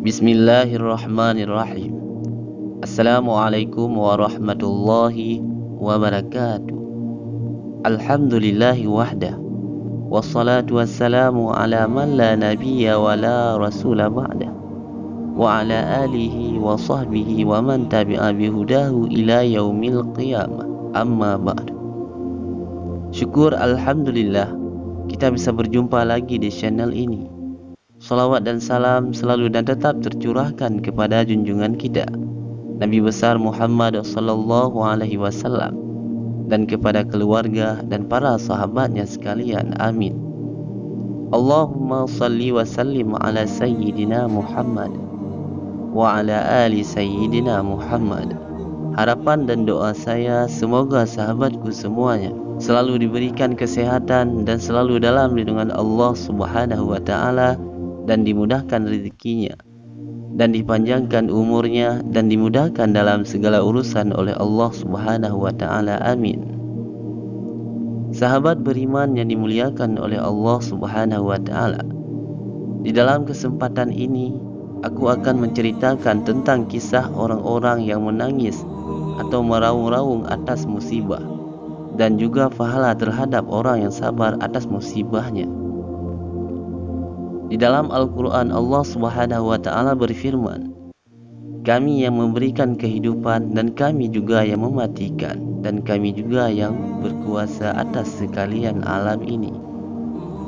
Bismillahirrahmanirrahim. Assalamualaikum warahmatullahi wabarakatuh. Alhamdulillahi wahdah. Wassalatu wassalamu ala man la nabiyya wa la rasula ba'dah. Wa ala alihi wa sahbihi wa man tabi'a bihudahu ila yaumil qiyamah. Amma ba'du. Syukur alhamdulillah kita bisa berjumpa lagi di channel ini. Salawat dan salam selalu dan tetap tercurahkan kepada junjungan kita Nabi besar Muhammad sallallahu alaihi wasallam dan kepada keluarga dan para sahabatnya sekalian. Amin. Allahumma salli wa sallim ala sayyidina Muhammad wa ala ali sayyidina Muhammad. Harapan dan doa saya semoga sahabatku semuanya selalu diberikan kesehatan dan selalu dalam lindungan Allah Subhanahu wa taala, dan dimudahkan rezekinya, dan dipanjangkan umurnya, dan dimudahkan dalam segala urusan oleh Allah Subhanahu wa ta'ala. Amin. Sahabat beriman yang dimuliakan oleh Allah Subhanahu wa ta'ala, di dalam kesempatan ini aku akan menceritakan tentang kisah orang-orang yang menangis atau meraung-raung atas musibah, dan juga pahala terhadap orang yang sabar atas musibahnya. Di dalam Al-Quran Allah Subhanahu wa ta'ala berfirman, kami yang memberikan kehidupan dan kami juga yang mematikan, dan kami juga yang berkuasa atas sekalian alam ini.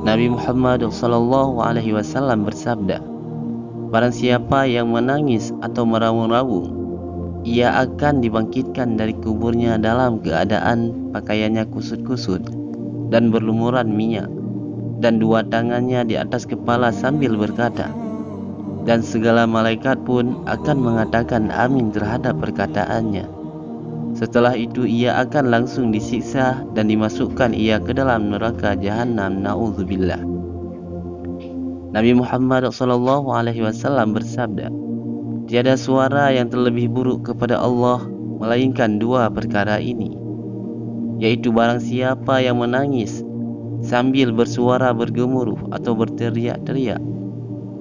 Nabi Muhammad sallallahu alaihi wasallam bersabda, barang siapa yang menangis atau meraung-raung, ia akan dibangkitkan dari kuburnya dalam keadaan pakaiannya kusut-kusut dan berlumuran minyak, dan dua tangannya di atas kepala sambil berkata, dan segala malaikat pun akan mengatakan amin terhadap perkataannya. Setelah itu ia akan langsung disiksa dan dimasukkan ia ke dalam neraka jahanam. Na'udzubillah. Nabi Muhammad SAW bersabda, tiada suara yang terlebih buruk kepada Allah melainkan dua perkara ini, yaitu barang siapa yang menangis sambil bersuara bergemuruh atau berteriak-teriak,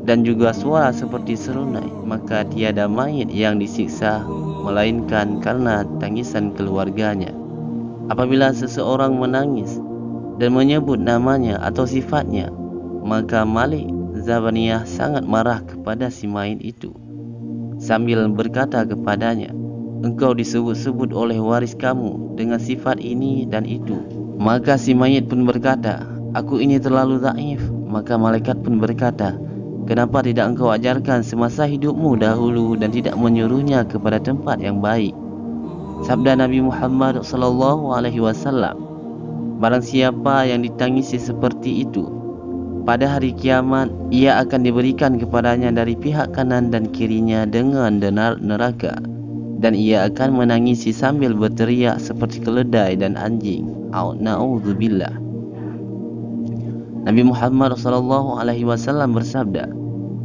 dan juga suara seperti serunai, maka tiada mayit yang disiksa melainkan karena tangisan keluarganya. Apabila seseorang menangis dan menyebut namanya atau sifatnya, maka Malik Zabaniyah sangat marah kepada si mayit itu sambil berkata kepadanya, engkau disebut-sebut oleh waris kamu dengan sifat ini dan itu. Maka si mayit pun berkata, aku ini terlalu dhaif. Maka malaikat pun berkata, kenapa tidak engkau ajarkan semasa hidupmu dahulu dan tidak menyuruhnya kepada tempat yang baik? Sabda Nabi Muhammad SAW, barang siapa yang ditangisi seperti itu, pada hari kiamat ia akan diberikan kepadanya dari pihak kanan dan kirinya dengan neraka, dan ia akan menangisi sambil berteriak seperti keledai dan anjing. Na'udzubillah. Nabi Muhammad SAW bersabda,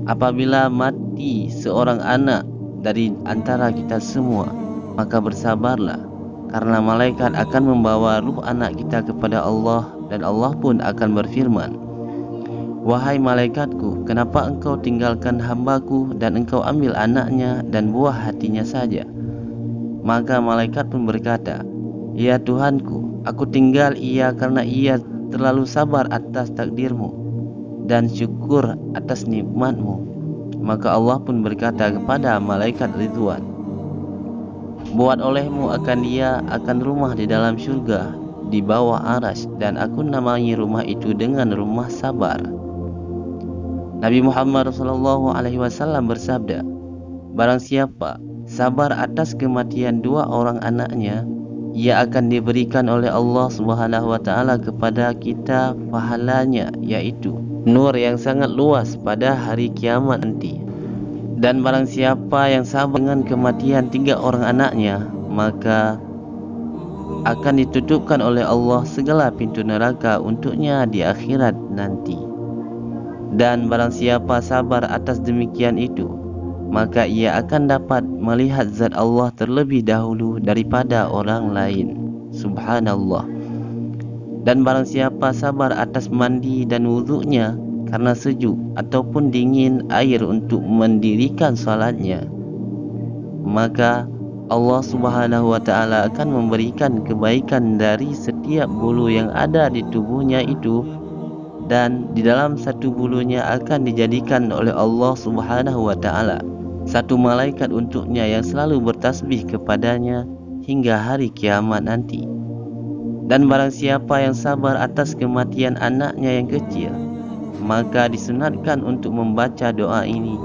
apabila mati seorang anak dari antara kita semua, maka bersabarlah, karena malaikat akan membawa ruh anak kita kepada Allah, dan Allah pun akan berfirman, wahai malaikatku, kenapa engkau tinggalkan hambaku dan engkau ambil anaknya dan buah hatinya saja? Maka malaikat pun berkata, ya Tuhanku, aku tinggal ia karena ia terlalu sabar atas takdirmu dan syukur atas nikmatmu. Maka Allah pun berkata kepada malaikat Ridwan, buat olehmu akan rumah di dalam syurga di bawah arsy, dan aku namai rumah itu dengan rumah sabar. Nabi Muhammad SAW bersabda, barang siapa sabar atas kematian dua orang anaknya, ia akan diberikan oleh Allah Subhanahu wa ta'ala kepada kita pahalanya, yaitu nur yang sangat luas pada hari kiamat nanti. Dan barang siapa yang sabar dengan kematian tiga orang anaknya, maka akan ditutupkan oleh Allah segala pintu neraka untuknya di akhirat nanti. Dan barang siapa sabar atas demikian itu, maka ia akan dapat melihat zat Allah terlebih dahulu daripada orang lain. Subhanallah. Dan barang siapa sabar atas mandi dan wudhunya, karena sejuk ataupun dingin air untuk mendirikan salatnya, maka Allah Subhanahu wa Ta'ala akan memberikan kebaikan dari setiap bulu yang ada di tubuhnya itu, dan di dalam satu bulunya akan dijadikan oleh Allah Subhanahu wa Ta'ala satu malaikat untuknya yang selalu bertasbih kepadanya hingga hari kiamat nanti. Dan barang siapa yang sabar atas kematian anaknya yang kecil, maka disunatkan untuk membaca doa ini: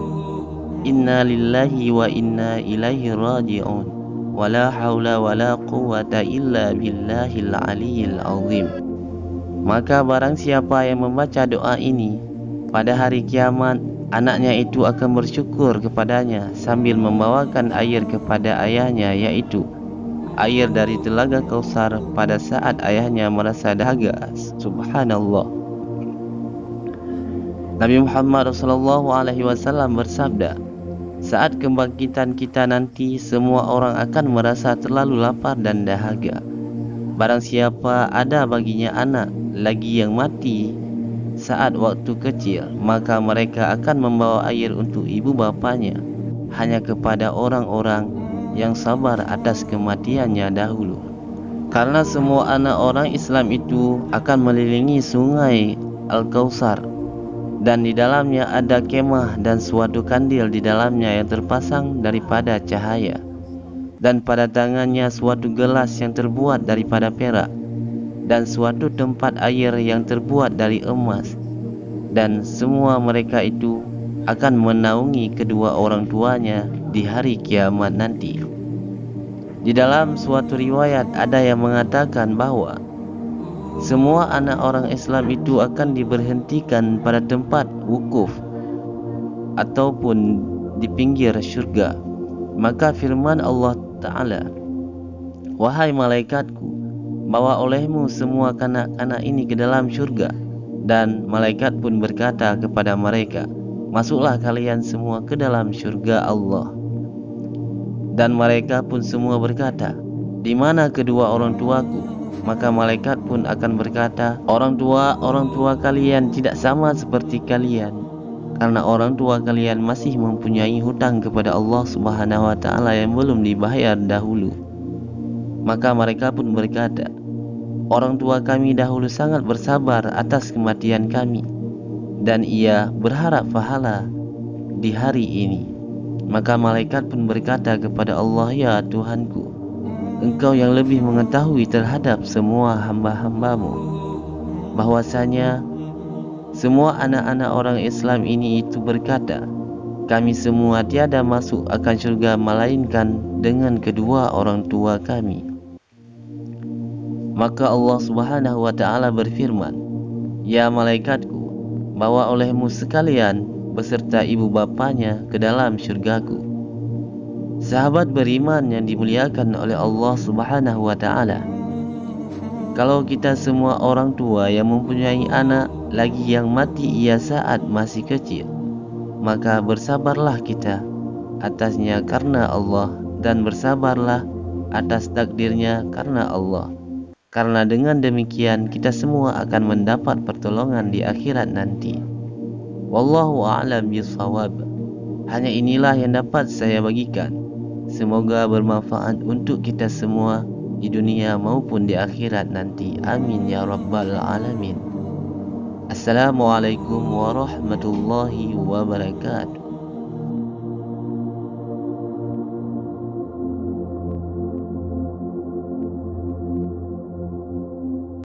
Inna lillahi wa inna ilaihi raji'un, wa la hawla wa la quwwata illa billahil aliyyil azim. Maka barang siapa yang membaca doa ini, pada hari kiamat anaknya itu akan bersyukur kepadanya sambil membawakan air kepada ayahnya, yaitu air dari telaga Kausar pada saat ayahnya merasa dahaga. Subhanallah. Nabi Muhammad SAW bersabda, saat kebangkitan kita nanti, semua orang akan merasa terlalu lapar dan dahaga. Barang siapa ada baginya anak lagi yang mati saat waktu kecil, maka mereka akan membawa air untuk ibu bapanya hanya kepada orang-orang yang sabar atas kematiannya dahulu. Karena semua anak orang Islam itu akan melilingi sungai Al-Kausar, dan di dalamnya ada kemah dan suatu kandil di dalamnya yang terpasang daripada cahaya, dan pada tangannya suatu gelas yang terbuat daripada perak, dan suatu tempat air yang terbuat dari emas. Dan semua mereka itu akan menaungi kedua orang tuanya di hari kiamat nanti. Di dalam suatu riwayat ada yang mengatakan bahwa semua anak orang Islam itu akan diberhentikan pada tempat wukuf ataupun di pinggir syurga. Maka firman Allah Ta'ala, wahai malaikatku, bawa olehmu semua kanak-kanak ini ke dalam syurga. Dan malaikat pun berkata kepada mereka, masuklah kalian semua ke dalam syurga Allah. Dan mereka pun semua berkata, di mana kedua orang tuaku? Maka malaikat pun akan berkata, orang tua kalian tidak sama seperti kalian, karena orang tua kalian masih mempunyai hutang kepada Allah Subhanahu wa Ta'ala yang belum dibayar dahulu. Maka mereka pun berkata, orang tua kami dahulu sangat bersabar atas kematian kami, dan ia berharap pahala di hari ini. Maka malaikat pun berkata kepada Allah, ya Tuhanku, Engkau yang lebih mengetahui terhadap semua hamba-hambamu, bahwasanya semua anak-anak orang Islam ini itu berkata, kami semua tiada masuk akan syurga melainkan dengan kedua orang tua kami. Maka Allah Subhanahu wa Ta'ala berfirman, ya malaikatku, bawa olehmu sekalian beserta ibu bapanya ke dalam syurgaku. Sahabat beriman yang dimuliakan oleh Allah Subhanahu wa Ta'ala, kalau kita semua orang tua yang mempunyai anak lagi yang mati ia saat masih kecil, maka bersabarlah kita atasnya karena Allah, dan bersabarlah atas takdirnya karena Allah. Karena dengan demikian kita semua akan mendapat pertolongan di akhirat nanti. Wallahu a'lam bishawab. Hanya inilah yang dapat saya bagikan. Semoga bermanfaat untuk kita semua di dunia maupun di akhirat nanti. Amin ya rabbal alamin. Assalamualaikum warahmatullahi wabarakatuh.